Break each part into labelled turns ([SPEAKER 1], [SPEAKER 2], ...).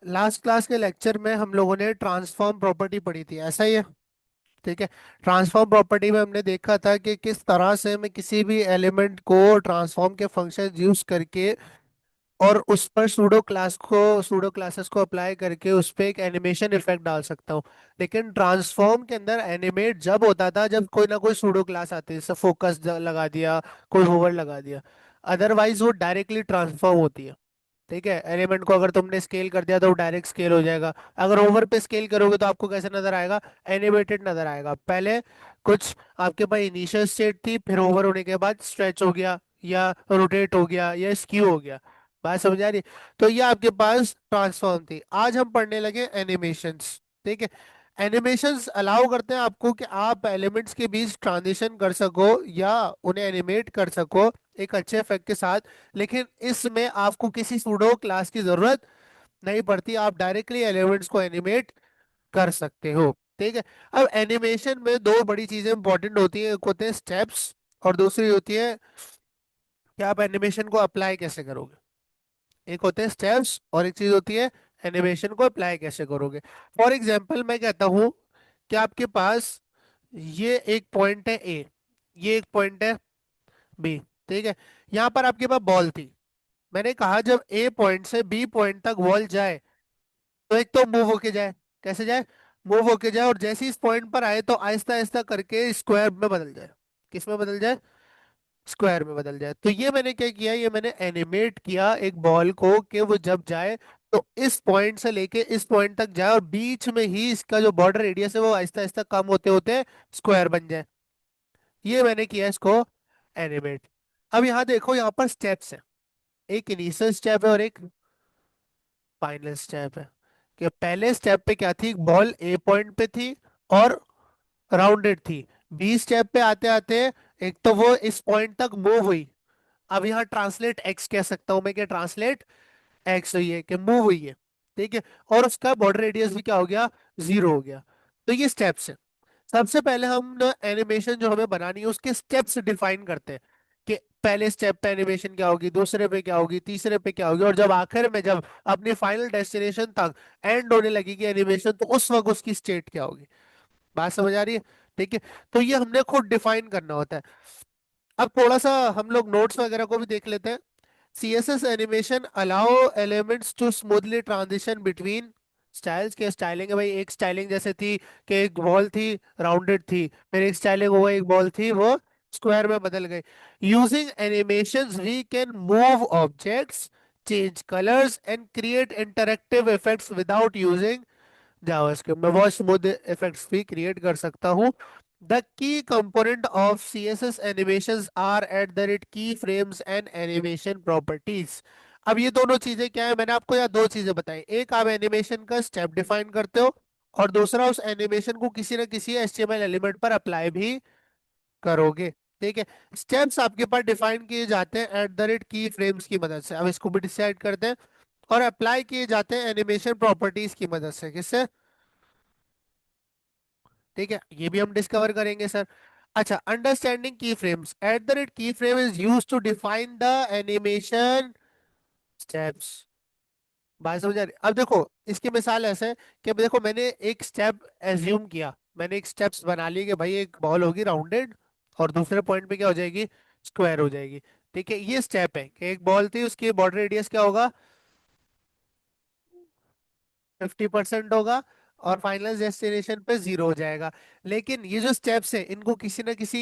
[SPEAKER 1] Last class के lecture में हम लोगों ने ट्रांसफॉर्म प्रॉपर्टी पढ़ी थी, ऐसा ही है। ठीक है। ट्रांसफॉर्म प्रॉपर्टी में हमने देखा था कि किस तरह से मैं किसी भी एलिमेंट को ट्रांसफॉर्म के फंक्शन यूज करके और उस पर सूडो क्लासेस को अप्लाई करके उस पर एक एनिमेशन इफेक्ट डाल सकता हूँ। लेकिन ट्रांसफॉर्म के अंदर एनिमेट जब होता था जब कोई ना कोई सूडो क्लास आती है, जैसे फोकस लगा दिया, कोई होवर लगा दिया। अदरवाइज वो डायरेक्टली ट्रांसफॉर्म होती है। ठीक है, एलिमेंट को अगर तुमने स्केल कर दिया तो वो डायरेक्ट स्केल हो जाएगा। अगर ओवर पे स्केल करोगे तो आपको कैसे नजर आएगा? एनिमेटेड नजर आएगा। पहले कुछ आपके पास इनिशियल स्टेट थी, फिर ओवर होने के बाद स्ट्रेच हो गया, या रोटेट हो गया, या स्क्यू हो गया। बात समझ आ रही है? तो ये आपके पास ट्रांसफॉर्म थी। आज हम पढ़ने लगे एनिमेशंस। ठीक है। एनिमेशंस अलाउ करते हैं आपको कि आप एलिमेंट्स के बीच ट्रांजिशन कर सको या उन्हें एनिमेट कर सको एक अच्छे इफेक्ट के साथ। लेकिन इसमें आपको किसी सूडो क्लास की जरूरत नहीं पड़ती, आप डायरेक्टली एलिमेंट्स को एनिमेट कर सकते हो। ठीक है। अब एनिमेशन में दो बड़ी चीजें इंपॉर्टेंट होती है, एक होते हैं स्टेप्स और दूसरी होती है कि आप एनिमेशन को अप्लाई कैसे करोगे। एक होते हैं स्टेप्स और एक चीज होती है एनिमेशन को अप्लाई कैसे करोगे। फॉर एग्जाम्पल मैं कहता हूँ कि आपके पास ये एक पॉइंट है ए, ये एक पॉइंट है बी। ठीक है। यहाँ पर आपके पास बॉल थी। मैंने कहा जब ए पॉइंट से बी पॉइंट तक बॉल जाए तो एक तो मूव होके जाए। कैसे जाए? मूव होके जाए, और जैसे ही इस पॉइंट पर आए तो आहिस्ता आहिस्ता करके स्क्वायर में बदल जाए। किस में बदल जाए? स्क्वायर में बदल जाए। तो ये मैंने क्या किया, ये मैंने एनिमेट किया एक बॉल को कि वो जब जाए तो इस पॉइंट से लेके इस पॉइंट तक जाए, और बीच में ही इसका जो बॉर्डर रेडियस है वो आहिस्ता आहिस्ता कम होते होते स्क्वायर बन जाए। ये मैंने किया इसको एनिमेट। अब यहाँ देखो, यहाँ पर स्टेप्स है। एक इनिशियल स्टेप है और एक फाइनल स्टेप है। कि पहले स्टेप पे क्या थी, बॉल ए पॉइंट पे थी और राउंडेड थी। बी स्टेप पे आते आते एक तो वो इस पॉइंट तक मूव हुई। अब यहाँ ट्रांसलेट एक्स कह सकता हूं मैं, कि ट्रांसलेट एक्स हुई है, कि मूव हुई है। ठीक है। और उसका बॉर्डर रेडियस भी क्या हो गया? जीरो हो गया। तो ये स्टेप्स है। सबसे पहले हम ना एनिमेशन जो हमें बनानी है उसके स्टेप्स डिफाइन करते हैं कि पहले स्टेप पे एनिमेशन क्या होगी, दूसरे पे क्या होगी, तीसरे पे क्या होगी, और जब आखिर में जब अपने फाइनल डेस्टिनेशन तक एंड होने लगेगी एनिमेशन तो उस वक्त उसकी स्टेट क्या होगी। बात समझ आ रही है? ठीक है। तो ये हमने खुद डिफाइन करना होता है। अब थोड़ा सा हम लोग नोट्स वगैरह को भी देख लेते हैं। CSS animation allow elements to smoothly transition between styles. के स्टाइलिंग है भाई, एक स्टाइलिंग जैसे थी कि एक बॉल थी राउंडेड थी, फिर एक स्टाइलिंग हुआ एक बॉल थी वो स्क्वायर में बदल गई। Using animations we can move objects, change colours and create interactive effects without using JavaScript. मैं बहुत स्मूथ इफेक्ट्स भी क्रिएट कर सकता हूँ। The key component of CSS animations are at the rate keyframes and animation properties. अब ये दोनों चीजें क्या है, मैंने आपको यहाँ दो चीजें बताई। एक, आप एनिमेशन का स्टेप डिफाइन करते हो, और दूसरा उस एनिमेशन को किसी न किसी HTML एलिमेंट पर अप्लाई भी करोगे। ठीक है। स्टेप्स आपके पास डिफाइन किए जाते हैं एट द रेट की फ्रेम्स की मदद से, अब इसको भी डिसाइड करते हैं। और अप्लाई किए जाते हैं एनिमेशन प्रॉपर्टीज की मदद से। किससे? ठीक है, ये भी हम डिस्कवर करेंगे सर। अच्छा, understanding keyframes at the rate keyframe is use to define the animation steps. बात समझ आ रही? अब देखो, इसकी मिसाल ऐसे है कि अब देखो मैंने एक स्टेप एज्यूम किया, मैंने एक स्टेप्स बना लिए कि भाई एक बॉल होगी राउंडेड और दूसरे पॉइंट पे क्या हो जाएगी? स्क्वायर हो जाएगी। ठीक है, ये स्टेप है कि एक बॉल थी उसकी बॉर्डर रेडियस क्या होगा? 50% होगा, और फाइनल डेस्टिनेशन पे जीरो हो जाएगा। लेकिन ये जो स्टेप्स है इनको किसी ना किसी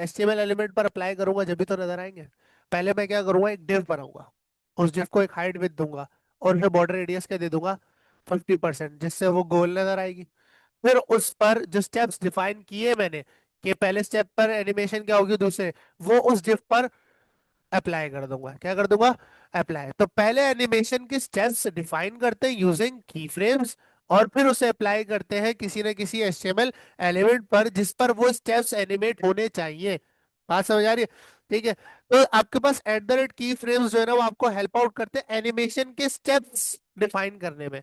[SPEAKER 1] HTML एलिमेंट पर अप्लाई करूंगा जब भी तो नजर आएंगे। पहले मैं क्या करूंगा, एक डिव बनाऊंगा, उस डिव को एक हाइट विड्थ दूंगा, और फिर बॉर्डर रेडियस क्या दे दूंगा? 50%, जिससे वो गोल नजर आएगी। फिर उस पर जो स्टेप्स डिफाइन किए मैंने कि पहले स्टेप पर एनिमेशन क्या होगी, दूसरे, वो उस डिव पर अप्लाई कर दूंगा। क्या कर दूंगा? अप्लाई। तो पहले एनिमेशन के स्टेप्स डिफाइन करते हैं यूजिंग की फ्रेम्स, और फिर उसे अप्लाई करते हैं किसी न किसी HTML एलिमेंट पर जिस पर वो स्टेप्स एनिमेट होने चाहिए। बात समझ आ रही है? ठीक है। तो आपके पास एट द रेट की फ्रेम्स जो है ना वो आपको हेल्प आउट करते हैं एनिमेशन के स्टेप्स डिफाइन करने में।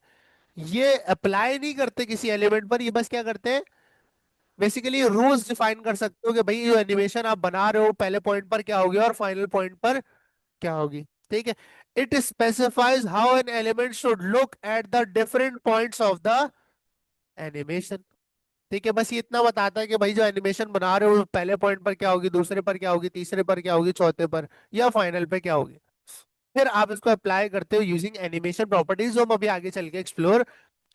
[SPEAKER 1] ये अप्लाई नहीं करते किसी एलिमेंट पर, ये बस क्या करते हैं, बेसिकली रूल्स डिफाइन कर सकते हो कि भाई जो एनिमेशन आप बना रहे हो पहले पॉइंट पर क्या होगी और फाइनल पॉइंट पर क्या होगी। ठीक है। It specifies how an element should look at the different points of the animation. ठीक है, बस ये इतना बताता है कि भाई जो एनिमेशन बना रहे हो पहले पॉइंट पर क्या होगी, दूसरे पर क्या होगी, तीसरे पर क्या होगी, चौथे पर या फाइनल पे क्या होगी। फिर आप इसको अप्लाई करते हो यूजिंग एनिमेशन प्रॉपर्टीज, जो हम अभी आगे चल के एक्सप्लोर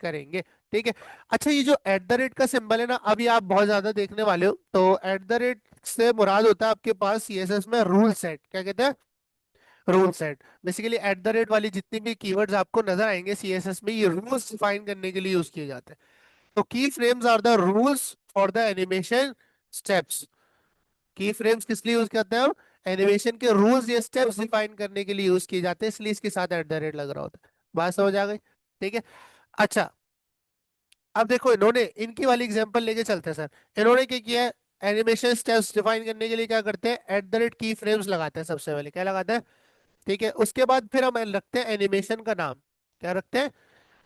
[SPEAKER 1] करेंगे। ठीक है। अच्छा, ये जो एट द रेट का सिंबल है ना, अभी आप बहुत ज्यादा देखने वाले हो, तो एट द रेट से मुराद होता है आपके पास सीएसएस में रूल सेट। क्या कहते हैं? Rule set. Basically eight the rate वाली जितनी भी कीवर्ड्स आपको नजर आएंगे सीएसएस में, ये रूल्स डिफाइन करने के लिए यूज किए जाते हैं। तो keyframes are the rules for the animation steps. Keyframes किस लिए यूज करते हैं हम? एनिमेशन के रूल्स या स्टेप्स डिफाइन करने के लिए यूज किए जाते हैं, इसलिए इसके साथ एट द रेट लग रहा होता है। बात समझ आ गई? ठीक है। अच्छा, अब देखो इन्होंने इनकी वाली एग्जांपल लेके चलते हैं सर। इन्होंने क्या किया है? एनिमेशन स्टेप्स डिफाइन करने के लिए क्या करते हैं? एट द रेट की फ्रेम्स लगाते हैं, सबसे पहले क्या लगाते हैं? ठीक है, उसके बाद फिर हम रखते हैं एनिमेशन का नाम। क्या रखते हैं?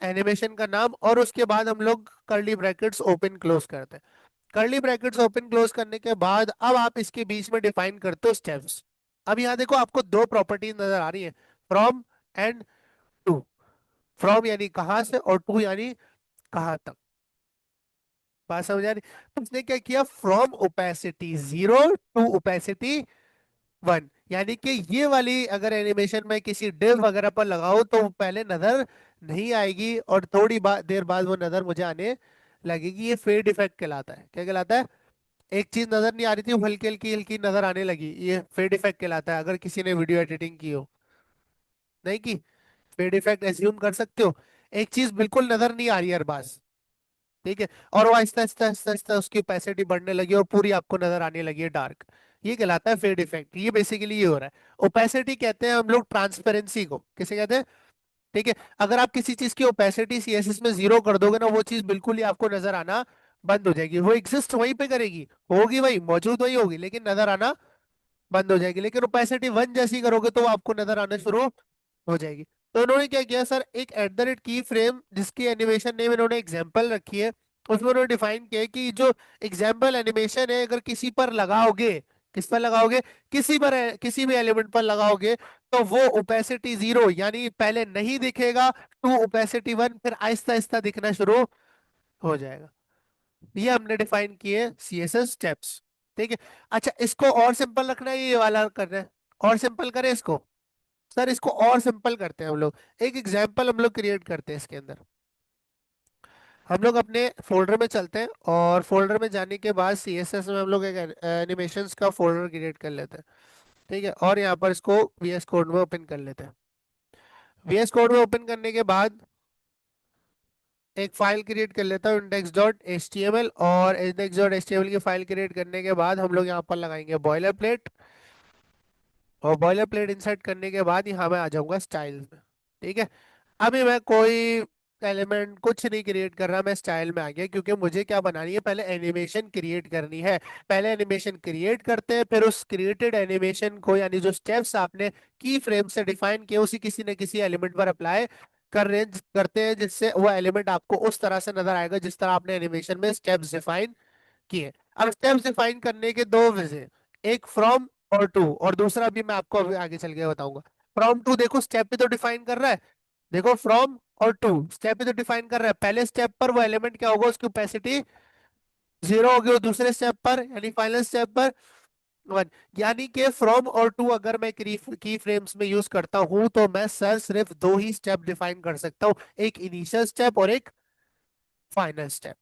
[SPEAKER 1] एनिमेशन का नाम। और उसके बाद हम लोग कर्ली ब्रैकेट्स ओपन क्लोज करते हैं। कर्ली ब्रैकेट्स ओपन क्लोज करने के बाद अब आप इसके बीच में डिफाइन करते हो स्टेप्स। अब यहाँ देखो आपको दो प्रॉपर्टी नजर आ रही है, फ्रॉम एंड टू। फ्रॉम यानी कहाँ से, और टू यानी कहाँ तक। बात समझ आ रही? तो उसने क्या किया, फ्रॉम ओपेसिटी 0 टू ओपेसिटी 1। यानी कि ये वाली अगर एनिमेशन में किसी डिव वगैरह पर लगाओ तो वो पहले नजर नहीं आएगी, और थोड़ी देर बाद वो नजर मुझे आने लगेगी। ये फेड इफेक्ट कहलाता है। क्या कहलाता है? एक चीज नजर नहीं आ रही थी, वो हल्की हल्की हल्की नजर आने लगी, ये फेड इफेक्ट कहलाता है। अगर किसी ने वीडियो एडिटिंग की हो, नहीं की, फेड इफेक्ट एज्यूम कर सकते हो। एक चीज बिल्कुल नजर नहीं आ रही है हर बार, ठीक है, और वो आहिस्ता आहिस्ता आहिस्ता आहिस्ता उसकी ओपेसिटी बढ़ने लगी और पूरी आपको नजर आने लगी है डार्क। ये कहलाता है फेड इफेक्ट। ये बेसिकली ये हो रहा है। ओपेसिटी कहते हैं हम लोग ट्रांसपेरेंसी को। किसे कहते हैं? ठीक है। अगर आप किसी चीज की ओपेसिटी सीएसएस में 0 कर दोगे ना, वो चीज बिल्कुल ही आपको नजर आना बंद हो जाएगी। वो एग्जिस्ट वहीं पे करेगी, होगी वही, मौजूद वही होगी, लेकिन नजर आना बंद हो जाएगी। लेकिन ओपेसिटी 1 जैसी करोगे तो वो आपको नजर आना शुरू हो जाएगी। तो इन्होंने क्या किया सर, एक एट द रेट की फ्रेम जिसकी एनिमेशन नेम इन्होंने एग्जाम्पल रखी है, उसमें उन्होंने डिफाइन किया है कि जो एग्जाम्पल एनिमेशन है, अगर किसी पर लगाओगे, किस पर लगाओगे, किसी पर, किसी भी एलिमेंट पर लगाओगे, तो वो ओपेसिटी 0 यानी पहले नहीं दिखेगा, टू ओपेसिटी 1 फिर आहिस्ता आहिस्ता दिखना शुरू हो जाएगा। ये हमने डिफाइन किए सीएसएस स्टेप्स। ठीक है। अच्छा, इसको और सिंपल रखना है, ये वाला करना है? और सिंपल करें इसको? सर इसको और सिंपल करते हैं हम लोग। एक एग्जाम्पल हम लोग क्रिएट करते हैं इसके अंदर। हम लोग अपने फोल्डर में चलते हैं, और फोल्डर में जाने के बाद सीएसएस में हम लोग एक एनिमेशंस का फोल्डर क्रिएट कर लेते हैं। ठीक है, और यहाँ पर इसको वीएस कोड में ओपन कर लेते हैं। वीएस कोड में ओपन करने के बाद एक फाइल क्रिएट कर लेता हूँ index dot H T M L, और index dot H T M L की फाइल क्रिएट करने के बाद हम लोग यहाँ पर लगाएंगे बॉयलर प्लेट। और बॉयलर प्लेट इंसर्ट करने के बाद यहाँ मैं आ जाऊंगा स्टाइल्स में। ठीक है। अभी मैं कोई एलिमेंट कुछ नहीं क्रिएट कर रहा, मैं स्टाइल में आ गया, क्योंकि मुझे क्या बनानी है, पहले एनिमेशन क्रिएट करनी है। पहले एनिमेशन क्रिएट करते हैं, फिर उस क्रिएटेड एनिमेशन को, यानी जो स्टेप्स आपने की फ्रेम से डिफाइन किए, उसी किसी न किसी एलिमेंट पर अप्लाई करते हैं, जिससे वो एलिमेंट आपको उस तरह से नजर आएगा जिस तरह आपने एनिमेशन में स्टेप्स डिफाइन किए। अब स्टेप्स डिफाइन करने के दो वजह, एक फ्रॉम और टू, और दूसरा भी मैं आपको अभी आगे चल के बताऊंगा। फ्रॉम टू देखो स्टेप पे तो डिफाइन कर रहा है, देखो फ्रॉम और टू स्टेप पे तो डिफाइन कर रहा है। पहले स्टेप पर वो एलिमेंट क्या होगा, उसकी ओपेसिटी 0 होगी, और दूसरे स्टेप पर यानी फाइनल स्टेप पर 1। यानी कि फ्रॉम और टू अगर मैं की फ्रेम्स में यूज करता हूं, तो मैं सर सिर्फ दो ही स्टेप डिफाइन कर सकता हूँ, एक इनिशियल स्टेप और एक फाइनल स्टेप।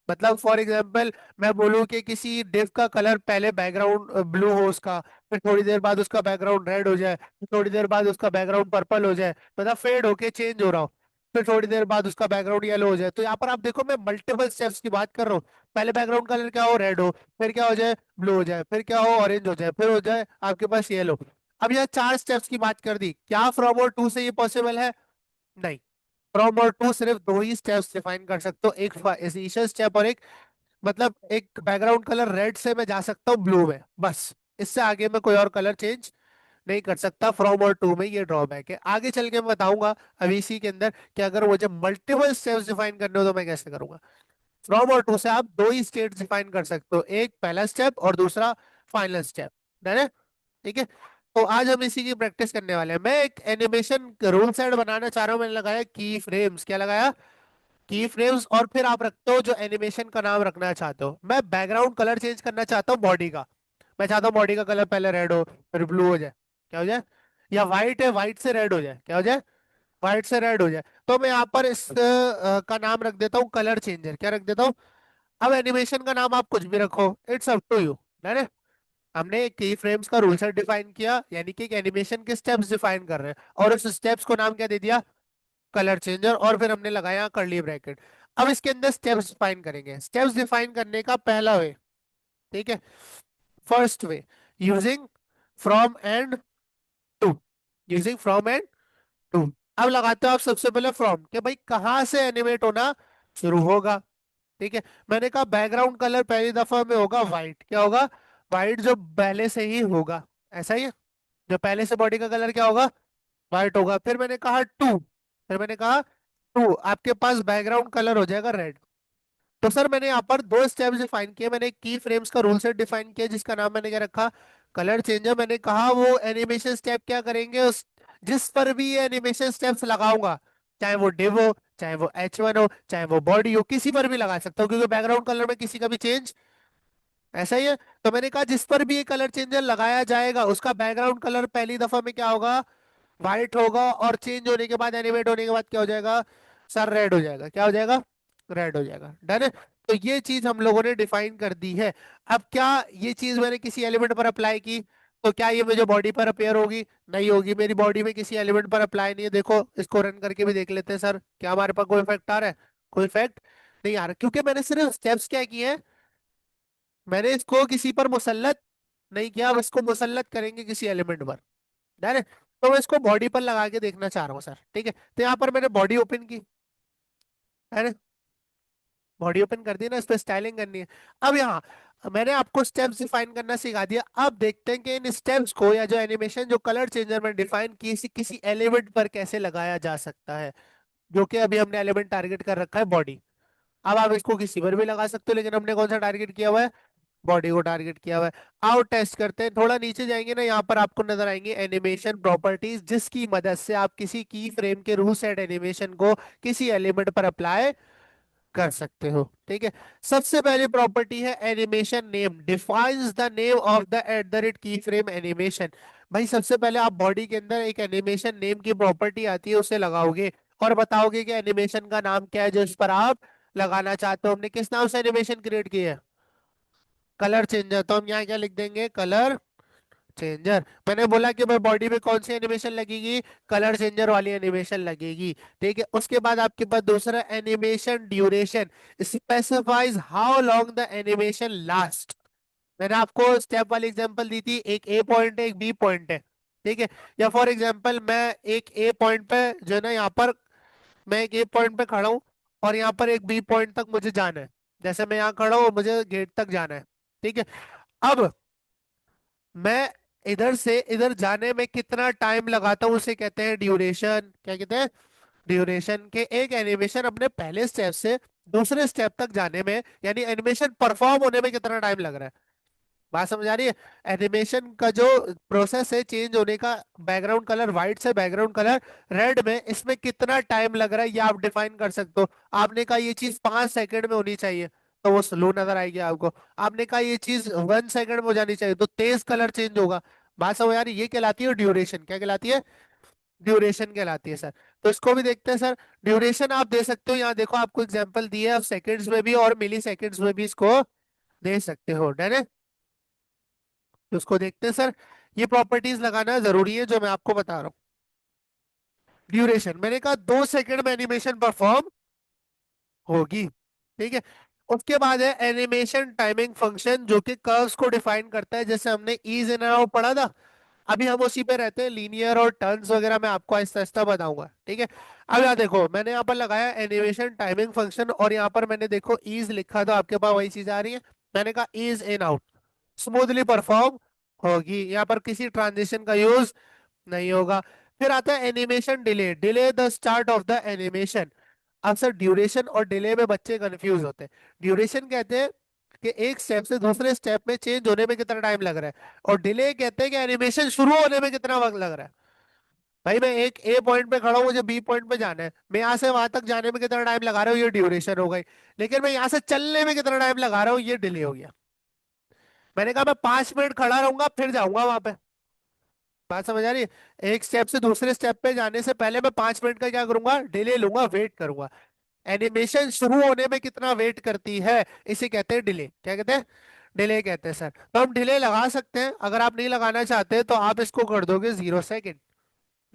[SPEAKER 1] मतलब फॉर एग्जाम्पल, मैं बोलूँ कि किसी डिव का कलर पहले बैकग्राउंड ब्लू हो उसका, फिर थोड़ी देर बाद उसका बैकग्राउंड रेड हो जाए, फिर थोड़ी देर बाद उसका बैकग्राउंड पर्पल हो जाए, मतलब फेड होके चेंज हो रहा हो, फिर थोड़ी देर बाद उसका बैकग्राउंड येलो हो जाए। तो यहाँ पर आप देखो मैं मल्टीपल स्टेप्स की बात कर रहा हूँ। पहले बैकग्राउंड कलर क्या हो, रेड हो, फिर क्या हो जाए, ब्लू हो जाए, फिर क्या हो, ऑरेंज हो जाए, फिर हो जाए आपके पास येलो। अब यहाँ 4 स्टेप्स की बात कर दी, क्या फ्रॉम और टू से ये पॉसिबल है? नहीं। फ्रॉम और टू सिर्फ दो ही स्टेप्स डिफाइन कर सकते हो, एक इनिशियल स्टेप और एक, मतलब एक बैकग्राउंड कलर रेड से मैं जा सकता हूँ ब्लू में, बस। इससे आगे मैं कोई और कलर चेंज नहीं कर सकता। फ्रॉम और टू में ये ड्रॉबैक है। आगे चल के मैं बताऊंगा अभी इसी के अंदर कि अगर मुझे मल्टीपल स्टेप्स डिफाइन करने हो तो मैं कैसे करूंगा। फ्रॉम और टू से आप दो ही स्टेट डिफाइन कर सकते हो, एक पहला स्टेप और दूसरा फाइनल स्टेप, है ना? ठीक है। तो आज हम इसी की प्रैक्टिस करने वाले हैं। मैं एक एनिमेशन रूल सेट बनाना चाह रहा हूँ, मैंने लगाया की फ्रेम्स। क्या लगाया? की फ्रेम्स। और फिर आप रखते हो जो एनिमेशन का नाम रखना चाहते हो। मैं बैकग्राउंड कलर चेंज करना चाहता हूँ बॉडी का। मैं चाहता हूँ बॉडी का कलर पहले रेड हो, फिर ब्लू हो जाए। क्या हो जाए? या व्हाइट है, व्हाइट से रेड हो जाए। क्या हो जाए? व्हाइट से रेड हो जाए। तो मैं यहाँ पर इस का नाम रख देता हूँ कलर चेंजर। क्या रख देता हूँ? अब एनिमेशन का नाम आप कुछ भी रखो, इट्स अप टू यू। हमने की फ्रेम्स का रूल सेट डिफाइन किया, यानी कि एक एनिमेशन के स्टेप्स डिफाइन कर रहे हैं, और उस स्टेप्स को नाम क्या दे दिया? Colour changer. और फिर हमने लगाया कर्ली ब्रैकेट। अब इसके अंदर स्टेप्स डिफाइन करेंगे। स्टेप्स डिफाइन करने का पहला वे, ठीक है, first way, using from and to. Using from and to. अब लगाते हो आप सबसे पहले फ्रॉम, कि भाई कहाँ से एनिमेट होना शुरू होगा। ठीक है। मैंने कहा बैकग्राउंड कलर पहली दफा में होगा व्हाइट। क्या होगा? व्हाइट, जो पहले से ही होगा। ऐसा ही है, जो पहले से बॉडी का कलर क्या होगा? व्हाइट होगा। फिर मैंने कहा टू। फिर मैंने कहा टू, आपके पास बैकग्राउंड कलर हो जाएगा रेड। तो सर मैंने यहाँ पर दो स्टेप्स डिफाइन किए। मैंने की फ्रेम्स का रूल सेट डिफाइन किया, जिसका नाम मैंने क्या रखा? Colour changer. मैंने कहा वो एनिमेशन स्टेप क्या करेंगे, उस जिस पर भी ये एनिमेशन स्टेप्स लगाऊंगा, चाहे वो डिव हो, चाहे वो H1 हो, चाहे वो बॉडी हो, किसी पर भी लगा सकता हूँ, क्योंकि बैकग्राउंड कलर में किसी का भी चेंज। ऐसा ही है। तो मैंने कहा जिस पर भी ये कलर चेंजर लगाया जाएगा, उसका बैकग्राउंड कलर पहली दफा में क्या होगा? व्हाइट होगा। और चेंज होने के बाद, एनिमेट होने के बाद क्या हो जाएगा? सर रेड हो जाएगा। क्या हो जाएगा? रेड हो जाएगा। डन है। तो ये चीज हम लोगों ने डिफाइन कर दी है। अब क्या ये चीज मैंने किसी एलिमेंट पर अप्लाई की, तो क्या ये मुझे बॉडी पर अपेयर होगी? नहीं होगी। मेरी बॉडी में किसी एलिमेंट पर अप्लाई नहीं है। देखो इसको रन करके भी देख लेते हैं सर, क्या हमारे पास कोई इफेक्ट आ रहा है? कोई इफेक्ट नहीं आ रहा, क्योंकि मैंने सिर्फ स्टेप्स क्या किए हैं, मैंने इसको किसी पर मुसल्लत नहीं किया। अब इसको मुसल्लत करेंगे किसी एलिमेंट पर। डन है। तो मैं इसको बॉडी पर लगा के देखना चाह रहा हूँ सर। ठीक है, तो यहाँ पर मैंने बॉडी ओपन की, है ना? बॉडी ओपन कर दी ना, इस पर स्टाइलिंग करनी है। अब यहाँ मैंने आपको स्टेप्स डिफाइन करना सिखा दिया। अब देखते हैं कि इन स्टेप्स को, या जो एनिमेशन जो कलर चेंजर में डिफाइन की, किसी एलिमेंट पर कैसे लगाया जा सकता है, जो कि अभी हमने एलिमेंट टारगेट कर रखा है बॉडी। अब आप इसको किसी पर भी लगा सकते हो, लेकिन हमने कौन सा टारगेट किया हुआ है? बॉडी को टारगेट किया हुआ है। आओ टेस्ट करते हैं। थोड़ा नीचे जाएंगे ना, यहाँ पर आपको नजर आएंगे एनिमेशन प्रॉपर्टीज, जिसकी मदद से आप किसी की फ्रेम के रूल सेट एनिमेशन को किसी एलिमेंट पर अप्लाई कर सकते हो। ठीक है। सबसे पहली प्रॉपर्टी है animation name, defines the name of the eight the rate की फ्रेम एनिमेशन। भाई सबसे पहले आप बॉडी के अंदर एक एनिमेशन नेम की प्रॉपर्टी आती है, उसे लगाओगे और बताओगे कि एनिमेशन का नाम क्या है जो इस पर आप लगाना चाहते हो। हमने किस नाम से एनिमेशन क्रिएट की है? Colour changer. तो हम यहाँ क्या लिख देंगे? Colour changer. मैंने बोला कि भाई बॉडी में कौन सी एनिमेशन लगेगी? कलर चेंजर वाली एनिमेशन लगेगी। ठीक है। उसके बाद आपके पास दूसरा animation duration, specifies how long the animation last. मैंने आपको स्टेप वाली एग्जांपल दी थी, एक ए पॉइंट है, एक बी पॉइंट है। ठीक है। या फॉर एग्जांपल मैं एक ए पॉइंट पे जो है ना, यहाँ पर मैं एक ए पॉइंट पे खड़ा हूँ, और यहाँ पर एक बी पॉइंट तक मुझे जाना है। जैसे मैं यहाँ खड़ा हूँ, मुझे गेट तक जाना है। ठीक है। अब मैं इधर से इधर जाने में कितना टाइम लगाता हूँ, उसे कहते हैं ड्यूरेशन। क्या कहते हैं? ड्यूरेशन। के एक एनिमेशन अपने पहले स्टेप से दूसरे स्टेप तक जाने में, यानी एनिमेशन परफॉर्म होने में कितना टाइम लग रहा है। बात समझ आ रही है? एनिमेशन का जो प्रोसेस है चेंज होने का, बैकग्राउंड कलर व्हाइट से बैकग्राउंड कलर रेड में, इसमें कितना टाइम लग रहा है, ये आप डिफाइन कर सकते हो। आपने कहा ये चीज 5 सेकंड में होनी चाहिए, तो वो स्लो नजर आएगी आपको। आपने कहा ये चीज 1 सेकंड में हो जानी चाहिए, तो तेज कलर चेंज होगा। बात समझ आ रही है? ये कहलाती है ड्यूरेशन। क्या कहलाती है? ड्यूरेशन कहलाती है सर। तो इसको भी देखते हैं सर। ड्यूरेशन आप दे सकते हो, यहाँ देखो आपको एग्जांपल दिए, आप सेकंड्स में भी और मिली सेकंड्स में भी इसको दे सकते हो। डन है। तो उसको देखते हैं सर। ये प्रॉपर्टीज लगाना जरूरी है जो मैं आपको बता रहा हूँ। ड्यूरेशन, मैंने कहा 2 सेकंड में एनिमेशन परफॉर्म होगी। ठीक है। उसके बाद है एनिमेशन टाइमिंग फंक्शन, जो कि कर्व्स को डिफाइन करता है, जैसे हमने ईज इन आउट पढ़ा था। अभी हम उसी पे रहते हैं, लीनियर और टर्न्स वगैरह मैं आपको आहिस्ता आहिस्ता बताऊंगा। ठीक है। अब यहाँ देखो मैंने यहाँ पर लगाया एनिमेशन टाइमिंग फंक्शन, और यहाँ पर मैंने देखो ईज लिखा था, आपके पास वही चीज आ रही है। मैंने कहा ease in out smoothly perform होगी, यहाँ पर किसी ट्रांजिशन का यूज नहीं होगा। फिर आता है animation delay, delay the start of the animation. अक्सर ड्यूरेशन और डिले में बच्चे कंफ्यूज होते हैं। ड्यूरेशन कहते हैं कि एक स्टेप से दूसरे स्टेप में चेंज होने में कितना टाइम लग रहा है, और डिले कहते हैं कि एनिमेशन शुरू होने में कितना वक्त लग रहा है। भाई मैं एक ए पॉइंट पे खड़ा हूँ, मुझे बी पॉइंट पे जाना है, मैं यहाँ से वहां तक जाने में कितना टाइम लगा रहा हूँ, ये ड्यूरेशन हो गई। लेकिन मैं यहाँ से चलने में कितना टाइम लगा रहा हूँ, ये डिले हो गया। मैंने कहा मैं 5 मिनट खड़ा रहूंगा फिर जाऊंगा वहां पे। बात समझ आ रही है? एक स्टेप से दूसरे स्टेप पे जाने से पहले मैं 5 मिनट का क्या करूंगा, डिले लूंगा, वेट करूंगा। एनिमेशन शुरू होने में कितना वेट करती है, इसे कहते हैं डिले। क्या कहते हैं? डिले कहते हैं सर। तो हम डिले लगा सकते हैं, अगर आप नहीं लगाना चाहते तो आप इसको कर दोगे 0 सेकेंड,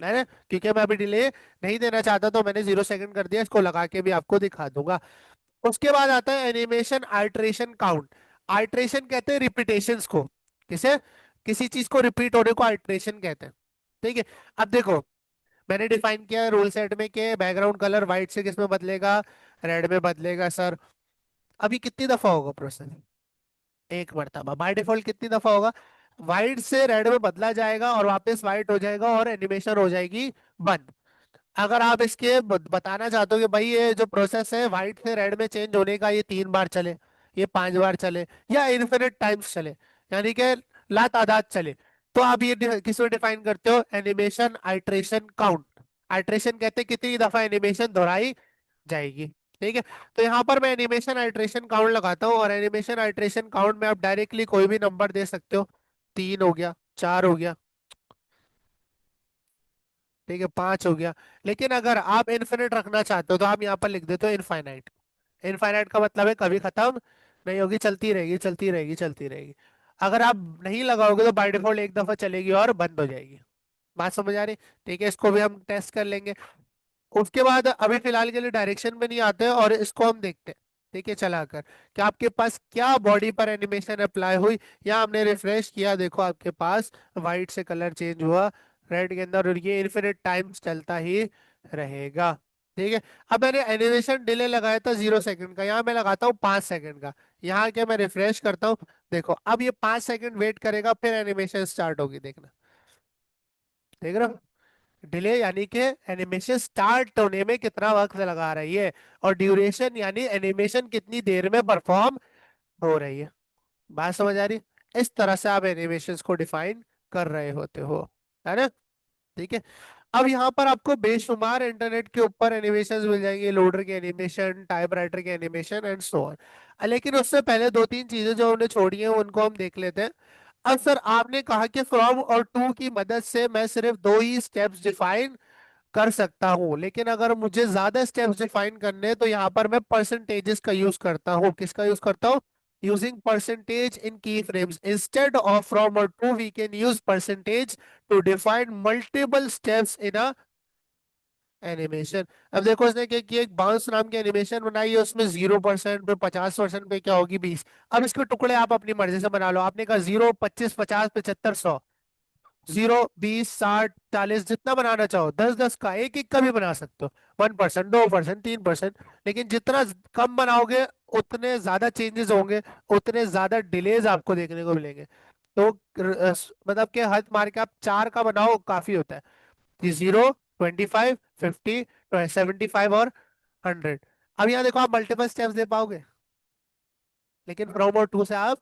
[SPEAKER 1] है ना? क्योंकि मैं अभी डिले नहीं देना चाहता तो मैंने 0 सेकेंड कर दिया, इसको लगा के भी आपको दिखा दूंगा। उसके बाद आता है एनिमेशन आल्ट्रेशन काउंट। आल्ट्रेशन कहते हैं रिपीटेशंस को। किसे? किसी चीज को रिपीट होने को अल्ट्रेशन कहते हैं। ठीक है। अब देखो, मैंने डिफाइन किया रूल सेट में कि बैकग्राउंड कलर व्हाइट से किस में बदलेगा, रेड में बदलेगा सर। अभी कितनी दफा होगा प्रोसेस? एक मरतबा। बाय डिफॉल्ट कितनी दफा होगा? व्हाइट से रेड में बदला जाएगा और वापस व्हाइट हो जाएगा और एनिमेशन हो जाएगी बंद। अगर आप इसके बताना चाहते हो कि भाई ये जो प्रोसेस है व्हाइट से रेड में चेंज होने का, ये 3 बार चले, ये 5 बार चले, या इन्फिनिट टाइम्स चले, यानी कि लातादाद चले, तो आप ये किस में डिफाइन करते हो? Animation iteration count. आइट्रेशन कहते हैं कितनी दफा एनिमेशन दोहराई जाएगी। ठीक है। तो यहाँ पर मैं एनिमेशन आइट्रेशन काउंट लगाता हूँ, और एनिमेशन आइट्रेशन काउंट में आप डायरेक्टली कोई भी नंबर दे सकते हो। 3 हो गया, 4 हो गया, ठीक है, 5 हो गया। लेकिन अगर आप इन्फिनिट रखना चाहते हो तो आप यहाँ पर लिख देते हो इनफाइनाइट। इनफाइनाइट का मतलब है कभी खत्म नहीं होगी, चलती रहेगी, चलती रहेगी, चलती रहेगी। अगर आप नहीं लगाओगे तो बाय डिफॉल्ट एक दफा चलेगी और बंद हो जाएगी। बात समझ आ रही? ठीक है, इसको भी हम टेस्ट कर लेंगे। उसके बाद अभी फिलहाल के लिए डायरेक्शन में नहीं आते हैं और इसको हम देखते हैं। ठीक है, चलाकर कि आपके पास क्या बॉडी पर एनिमेशन अप्लाई हुई, या हमने रिफ्रेश किया, देखो आपके पास व्हाइट से कलर चेंज हुआ रेड के अंदर, और ये इन्फिनिट टाइम्स चलता ही रहेगा। ठीक है। अब मैंने एनिमेशन डिले लगाया था 0 सेकंड का, यहाँ मैं लगाता हूँ 5 सेकंड का। यहाँ के मैं रिफ्रेश करता हूँ, देखो अब ये 5 सेकंड वेट करेगा फिर एनिमेशन स्टार्ट होगी, देखना। देख रहे हो? डिले यानी कि एनिमेशन स्टार्ट होने में कितना वक्त लगा रही है, और ड्यूरेशन यानी एनिमेशन कितनी देर में परफॉर्म हो रही है। बात समझ आ रही? इस तरह से आप एनिमेशंस को डिफाइन कर रहे होते हो, है ना? ठीक है। अब यहाँ पर आपको बेशुमार इंटरनेट के ऊपर एनिमेशंस मिल जाएंगे, लोडर के एनिमेशन, टाइपराइटर के एनिमेशन एंड सो ऑन। लेकिन उससे पहले दो तीन चीजें जो हमने छोड़ी हैं उनको हम देख लेते हैं। अब सर आपने कहा कि फ्रॉम और टू की मदद से मैं सिर्फ दो ही स्टेप्स डिफाइन कर सकता हूँ, लेकिन अगर मुझे ज्यादा स्टेप्स डिफाइन करने हैं तो यहाँ पर मैं परसेंटेजेस का यूज करता हूँ। किसका यूज करता हूँ? Using percentage in keyframes instead of from और to, we can use percentage to define multiple steps in a animation. अब देखो इसने क्या किया, एक बाउंस नाम की एनिमेशन बनाई है, उसमें 0% पे, 50% पे क्या होगी, 20। अब इसके टुकड़े आप अपनी मर्जी से बना लो। आपने कहा 0, 25, 50, 75, 100। 0, 20, 60, 40 जितना बनाना चाहो, 10-10 का, एक एक का भी बना सकते हो। 1%, 2%, 3%। लेकिन जितना कम बनाओगे उतने ज्यादा चेंजेस होंगे, उतने ज्यादा डिलेज आपको देखने को मिलेंगे। तो मतलब कि हद मार के आप 4 का बनाओ काफी होता है। 0, 25, 50, 75 और 100। अब यहाँ देखो आप मल्टीपल स्टेप्स दे पाओगे, लेकिन फ्रॉम और टू से आप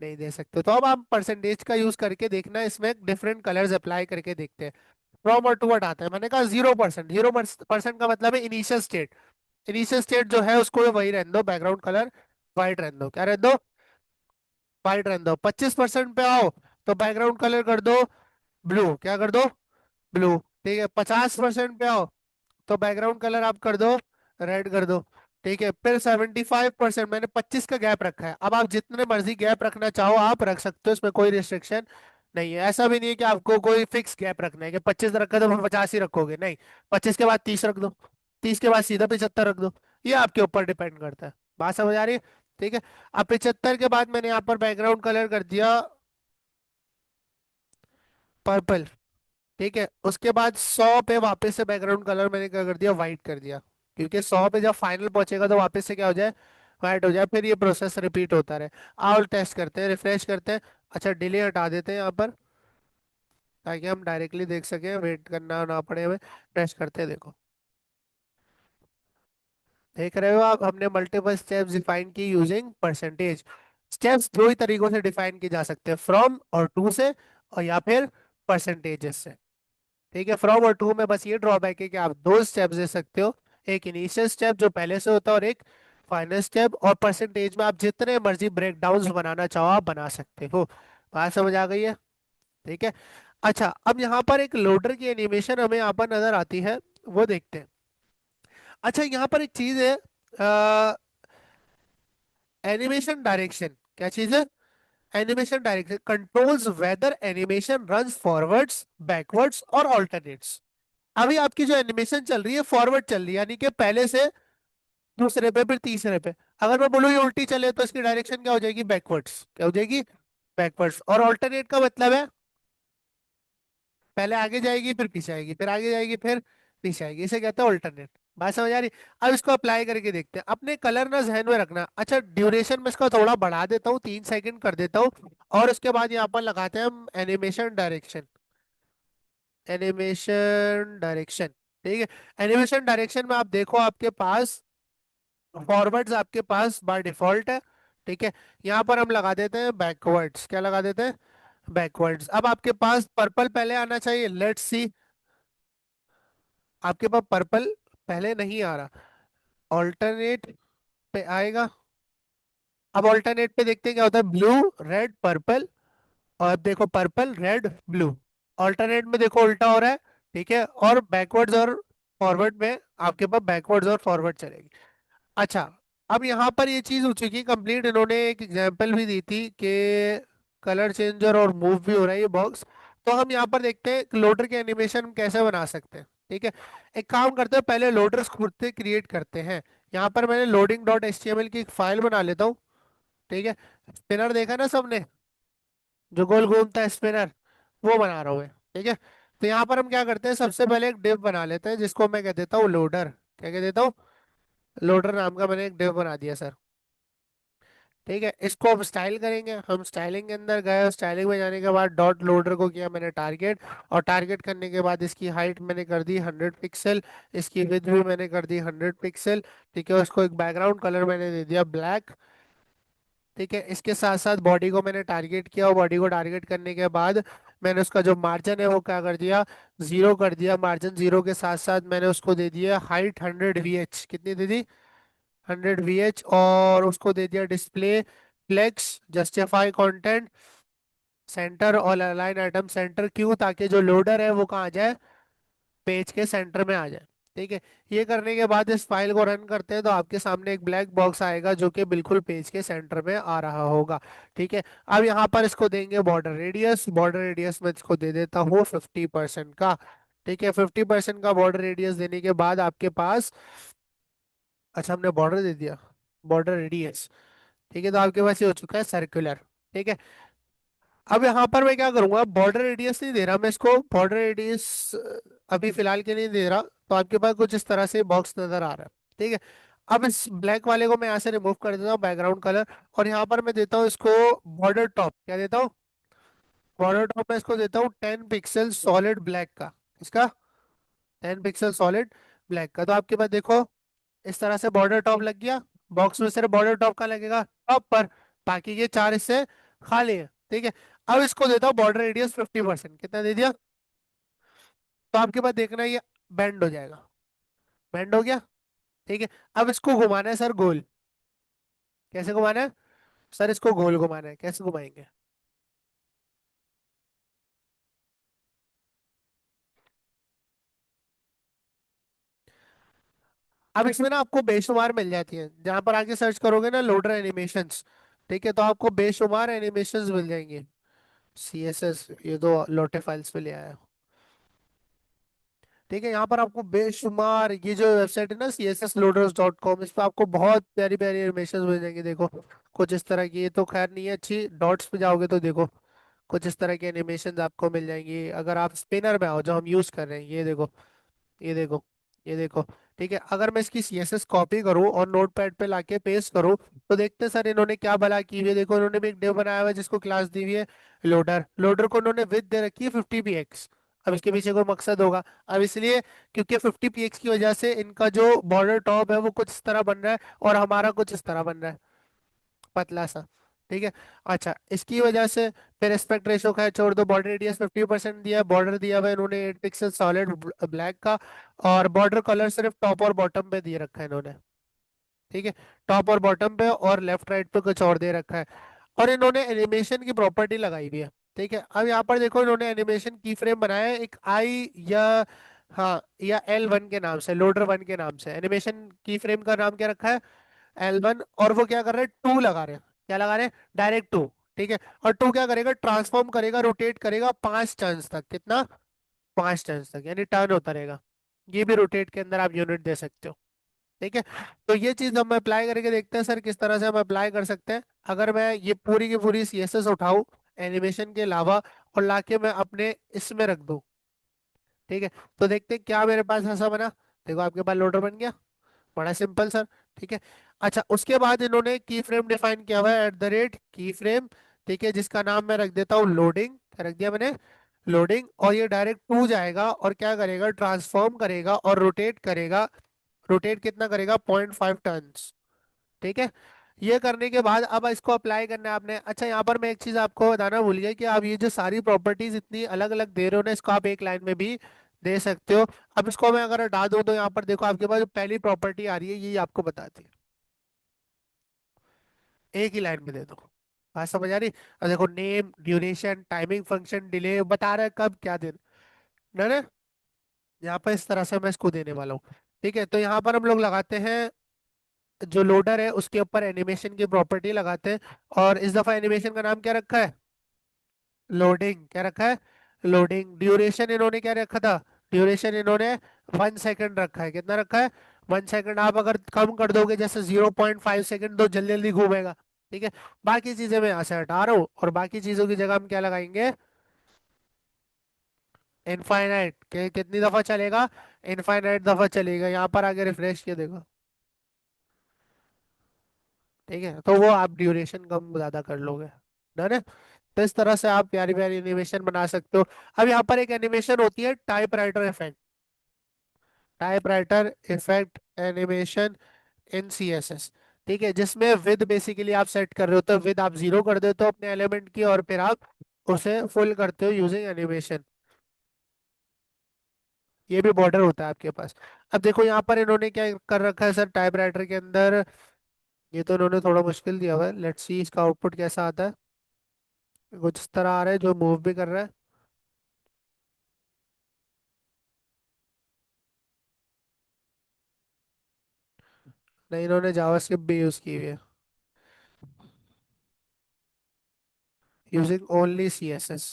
[SPEAKER 1] नहीं दे सकते। तो अब आप परसेंटेज का यूज करके देखना, इसमें डिफरेंट कलर्स अप्लाई करके देखते हैं। फ्रॉम और टू आता है, मैंने कहा 0%। 0% का मतलब है इनिशियल स्टेट। इनिशियल स्टेट जो है उसको वही रहने दो, बैकग्राउंड कलर व्हाइट रहने दो। क्या रहने दो? व्हाइट रहने दो। 25% पे आओ तो बैकग्राउंड कलर कर दो ब्लू। क्या कर दो? ब्लू। ठीक है। 50% पे आओ तो बैकग्राउंड कलर आप कर दो रेड कर दो। ठीक है। फिर 75%, मैंने 25 का गैप रखा है। अब आप जितने मर्जी गैप रखना चाहो आप रख सकते हो, इसमें कोई रिस्ट्रिक्शन नहीं है। ऐसा भी नहीं है कि आपको कोई फिक्स गैप रखना है कि 25 रखा तो 50 ही रखोगे, नहीं। 25 के बाद 30 रख दो, 30 के बाद सीधा 75 रख दो। ये आपके ऊपर डिपेंड करता है। बात समझ आ रही है? ठीक है। अब 75 के बाद मैंने यहाँ पर बैकग्राउंड कलर कर दिया पर्पल। ठीक है। उसके बाद 100 पे वापस से बैकग्राउंड कलर मैंने क्या कर दिया, व्हाइट कर दिया। क्योंकि 100 पे जब फाइनल पहुंचेगा तो वापस से क्या हो जाए, व्हाइट हो जाए, फिर ये प्रोसेस रिपीट होता रहे। आओ टेस्ट करते हैं, रिफ्रेश करते हैं। अच्छा, डिले हटा देते हैं यहाँ पर, ताकि हम डायरेक्टली देख सकें, वेट करना ना पड़े हमें। टेस्ट करते हैं, देखो। देख रहे हो आप, हमने मल्टीपल स्टेप्स डिफाइन की यूजिंग परसेंटेज। स्टेप्स दो ही तरीकों से डिफाइन किए जा सकते हैं, फ्रॉम और टू से, और या फिर परसेंटेजेस से। ठीक है, फ्रॉम और टू में बस ये ड्रॉबैक है कि आप दो स्टेप्स दे सकते हो, एक इनिशियल स्टेप जो पहले से होता है और एक फाइनल स्टेप, और परसेंटेज में आप जितने मर्जी ब्रेक डाउन बनाना चाहो आप बना सकते हो। बात समझ आ गई है? ठीक है। अच्छा, अब यहाँ पर एक लोडर की एनिमेशन हमें यहाँ पर नजर आती है, वो देखते हैं। अच्छा, यहाँ पर एक चीज है, एनिमेशन डायरेक्शन। क्या चीज है? Animation direction controls whether animation runs forwards, backwards और ऑल्टरनेट्स। अभी आपकी जो एनिमेशन चल रही है फॉरवर्ड चल रही है, यानी कि पहले से दूसरे पे फिर तीसरे पे। अगर मैं बोलूँ ये उल्टी चले तो इसकी डायरेक्शन क्या हो जाएगी? बैकवर्ड्स। क्या हो जाएगी? बैकवर्ड्स। और ऑल्टरनेट का मतलब है पहले आगे जाएगी फिर पीछे आएगी, फिर आगे जाएगी फिर पीछे आएगी, इसे कहते हैं ऑल्टरनेट। बात समझ आ रही? अब इसको अप्लाई करके देखते हैं, अपने कलर ना जहन में रखना। अच्छा, ड्यूरेशन में इसका थोड़ा बढ़ा देता हूँ, 3 सेकंड कर देता हूँ, और उसके बाद यहाँ पर लगाते हैं हम एनिमेशन डायरेक्शन। Animation direction. ठीक है। एनिमेशन डायरेक्शन में आप देखो आपके पास फॉरवर्ड्स आपके पास बाय डिफॉल्ट है। ठीक है। यहाँ पर हम लगा देते हैं बैकवर्ड्स। क्या लगा देते हैं? बैकवर्ड्स। अब आपके पास पर्पल पहले आना चाहिए, लेट्स सी। आपके पास पर्पल पहले नहीं आ रहा, ऑल्टरनेट पे आएगा। अब ऑल्टरनेट पे देखते हैं क्या होता है, ब्लू रेड पर्पल, और अब देखो पर्पल रेड ब्लू। ऑल्टरनेट में देखो उल्टा हो रहा है। ठीक है, और बैकवर्ड्स और फॉरवर्ड में आपके पास बैकवर्ड्स और फॉरवर्ड चलेगी। अच्छा, अब यहाँ पर ये चीज हो चुकी है कंप्लीट। इन्होंने एक एग्जांपल भी दी थी कि कलर चेंजर और मूव भी हो रहा है ये बॉक्स। तो हम यहाँ पर देखते हैं लोडर के एनिमेशन हम कैसे बना सकते हैं। ठीक है, एक काम करते हैं, पहले लोडर्स खुद से क्रिएट करते हैं। यहाँ पर मैंने लोडिंग डॉट एच की एक फाइल बना लेता हूँ। ठीक है, स्पिनर देखा ना सबने, जो गोल घूमता है स्पिनर, वो बना रहा हूँ मैं। ठीक है, तो यहाँ पर हम क्या करते हैं, सबसे पहले एक डिव बना लेते हैं जिसको मैं कह देता हूँ लोडर। क्या कह देता हूँ? लोडर नाम का मैंने एक डिव बना दिया सर। ठीक है, इसको अब स्टाइल करेंगे। हम स्टाइलिंग के अंदर गए, स्टाइलिंग में जाने के बाद डॉट लोडर को किया मैंने टारगेट, और टारगेट करने के बाद इसकी हाइट मैंने कर दी 100 पिक्सल, इसकी विड्थ भी मैंने कर दी 100 पिक्सल। ठीक है, उसको एक बैकग्राउंड कलर मैंने दे दिया ब्लैक। ठीक है, इसके साथ साथ बॉडी को मैंने टारगेट किया, और बॉडी को टारगेट करने के बाद मैंने उसका जो मार्जिन है वो क्या कर दिया, 0 कर दिया। मार्जिन 0 के साथ साथ मैंने उसको दे दिया हाइट 100 VH। कितनी दे दी? 100 VH। और उसको दे दिया display flex justify content centre और अलाइन आइटम सेंटर। क्यों? ताकि जो लोडर है वो कहाँ आ जाए, पेज के सेंटर में आ जाए। ठीक है, ये करने के बाद इस फाइल को रन करते हैं तो आपके सामने एक ब्लैक बॉक्स आएगा जो कि बिल्कुल पेज के सेंटर में आ रहा होगा। ठीक है, अब यहाँ पर इसको देंगे बॉर्डर रेडियस। बॉर्डर रेडियस में इसको दे देता हूँ 50% का। ठीक है, 50% का बॉर्डर रेडियस देने के बाद आपके पास, अच्छा हमने बॉर्डर दे दिया, बॉर्डर रेडियस। ठीक है, तो आपके पास ये हो चुका है सर्कुलर। ठीक है, अब यहाँ पर मैं क्या करूंगा, बॉर्डर रेडियस नहीं दे रहा मैं इसको, बॉर्डर रेडियस अभी फिलहाल के लिए नहीं दे रहा। तो आपके पास कुछ इस तरह से बॉक्स नजर आ रहा है। ठीक है, अब इस ब्लैक वाले को मैं यहाँ से रिमूव कर देता हूँ, बैकग्राउंड कलर। और यहाँ पर मैं देता हूँ इसको बॉर्डर टॉप। क्या देता हूँ? बॉर्डर टॉप में इसको देता हूँ 10 पिक्सल सॉलिड ब्लैक का। इसका 10 पिक्सल सॉलिड ब्लैक का। तो आपके पास देखो इस तरह से बॉर्डर टॉप लग गया। बॉक्स में सिर्फ बॉर्डर टॉप का लगेगा टॉप पर, बाकी के चार हिस्से खाली है। ठीक है, अब इसको देता हूँ बॉर्डर रेडियस 50%। कितना दे दिया? तो आपके पास देखना ये बेंड हो जाएगा। बेंड हो गया। ठीक है, अब इसको घुमाना है सर गोल। कैसे घुमाना है? सर इसको गोल घुमाना है, कैसे घुमाएंगे? अब इसमें ना आपको बेशुमार मिल जाती है, जहां पर आके सर्च करोगे ना लोडर एनिमेशंस। ठीक है, तो आपको बेशुमार एनिमेशंस मिल जाएंगे। CSS, ये दो लोटे फाइल्स पे ले आया। ठीक है, यहाँ पर आपको बेशुमार, ये जो वेबसाइट है ना CSSloaders.com, इस पे आपको बहुत प्यारी प्यारी एनिमेशन मिल जाएंगे। देखो कुछ इस तरह की, ये तो खैर नहीं है अच्छी, डॉट्स पे जाओगे तो देखो कुछ इस तरह की एनिमेशन आपको मिल जाएंगी। अगर आप स्पिनर में आओ जो हम यूज कर रहे हैं, ये देखो, ये देखो, ये देखो। ठीक है, अगर मैं इसकी CSS कॉपी करूँ और नोटपैड पे लाके पेस्ट करूँ, तो देखते हैं सर इन्होंने क्या भला की हुई है। देखो इन्होंने भी एक डिव बनाया हुआ है जिसको क्लास दी हुई है लोडर। लोडर को इन्होंने विथ दे रखी है 50 px। अब इसके पीछे कोई मकसद होगा। अब इसलिए क्योंकि 50 px की वजह से इनका जो बॉर्डर टॉप है वो कुछ इस तरह बन रहा है, और हमारा कुछ इस तरह बन रहा है, पतला सा। ठीक है। अच्छा, इसकी वजह से फिर एस्पेक्ट रेशो का छोड़ दो, बॉर्डर रेडियस 50% दिया है, बॉर्डर दिया हुआ है इन्होंने 8 पिक्सल सॉलिड ब्लैक का, और बॉर्डर कलर सिर्फ टॉप और बॉटम पे दिए रखा है इन्होंने। ठीक है, टॉप और बॉटम पे, और लेफ्ट राइट पे कुछ और दे रखा है। और इन्होंने एनिमेशन की प्रॉपर्टी लगाई हुई है। ठीक है, अब यहाँ पर देखो इन्होंने एनिमेशन की फ्रेम बनाया है एक आई या, हाँ, या L1 के नाम से, लोडर 1 के नाम से एनिमेशन की फ्रेम का नाम क्या रखा है, L1। और वो क्या कर रहे हैं, टू लगा रहे हैं, क्या लगा रहे हैं, डायरेक्ट टू। ठीक है, और टू क्या करेगा, ट्रांसफॉर्म करेगा, रोटेट करेगा 5 टर्न्स तक, कितना, 5 टर्न्स तक, यानी टर्न होता रहेगा। ये भी रोटेट के अंदर आप यूनिट दे सकते हो। ठीक है, तो ये चीज हम अप्लाई करके देखते हैं सर, किस तरह से हम अप्लाई कर सकते हैं। अगर मैं ये पूरी की पूरी CSS उठाऊं एनिमेशन के अलावा, और लाके मैं अपने इसमें रख दूं, ठीक है, तो देखते हैं क्या मेरे पास ऐसा बना। देखो आपके पास लोडर बन गया, बड़ा सिंपल सर। ठीक है। अच्छा, उसके बाद इन्होंने की फ्रेम डिफाइन किया हुआ है @की फ्रेम। ठीक है, जिसका नाम मैं रख देता हूँ लोडिंग, रख दिया मैंने, लोडिंग। और ये डायरेक्ट टू जाएगा और क्या करेगा, ट्रांसफॉर्म करेगा और रोटेट करेगा। रोटेट कितना करेगा, 0.5 टर्न्स। ठीक है, ये करने के बाद अब इसको अप्लाई करना है आपने। अच्छा, यहाँ पर मैं एक चीज आपको बताना भूल गया कि आप ये जो सारी प्रॉपर्टीज इतनी अलग अलग दे रहे हो ना, इसको आप एक लाइन में भी दे सकते हो। अब इसको मैं अगर हटा दूं तो यहाँ पर देखो आपके पास जो पहली प्रॉपर्टी आ रही है यही आपको बताती है, एक ही लाइन में दे दो। बात समझ आ रही। अब देखो name, duration, timing function, delay बता रहा है कब क्या दिन, ना। यहाँ पर इस तरह से मैं इसको देने वाला हूँ। ठीक है, तो यहाँ पर हम लोग लगाते हैं, जो लोडर है उसके ऊपर एनिमेशन की प्रॉपर्टी लगाते हैं। और इस दफा एनिमेशन का नाम क्या रखा है, लोडिंग, क्या रखा है, लोडिंग। ड्यूरेशन इन्होंने क्या रखा था, ड्यूरेशन इन्होंने 1 सेकंड रखा है, कितना रखा है, 1 सेकंड। आप अगर कम कर दोगे जैसे 0.5 सेकंड, तो जल्दी जल्दी घूमेगा। ठीक है, बाकी चीजें मैं यहाँ से हटा रहा हूँ, और बाकी चीजों की जगह हम क्या लगाएंगे, इनफाइनाइट के, कितनी दफा चलेगा, इनफाइनाइट दफा चलेगा। यहाँ पर आगे रिफ्रेश किया देखो। ठीक है, तो वो आप ड्यूरेशन कम ज्यादा कर लोगे, डन है। तो इस तरह से आप प्यारी प्यारी एनिमेशन बना सकते हो। अब यहाँ पर एक एनिमेशन होती है typewriter effect, typewriter effect animation इन CSS। ठीक है, जिसमें विद बेसिकली आप सेट कर रहे हो, तो विद आप 0 कर देते हो अपने एलिमेंट की, और फिर आप उसे फुल करते हो यूजिंग एनिमेशन। ये भी बॉर्डर होता है आपके पास। अब देखो यहाँ पर इन्होंने क्या कर रखा है सर टाइपराइटर के अंदर, ये तो इन्होंने थोड़ा मुश्किल दिया हुआ है, लेट्स सी इसका आउटपुट कैसा आता है। कुछ इस तरह आ रहा है जो मूव भी कर रहा है। नहीं, इन्होंने जावास्क्रिप्ट भी यूज की हुई है, यूजिंग ओनली CSS।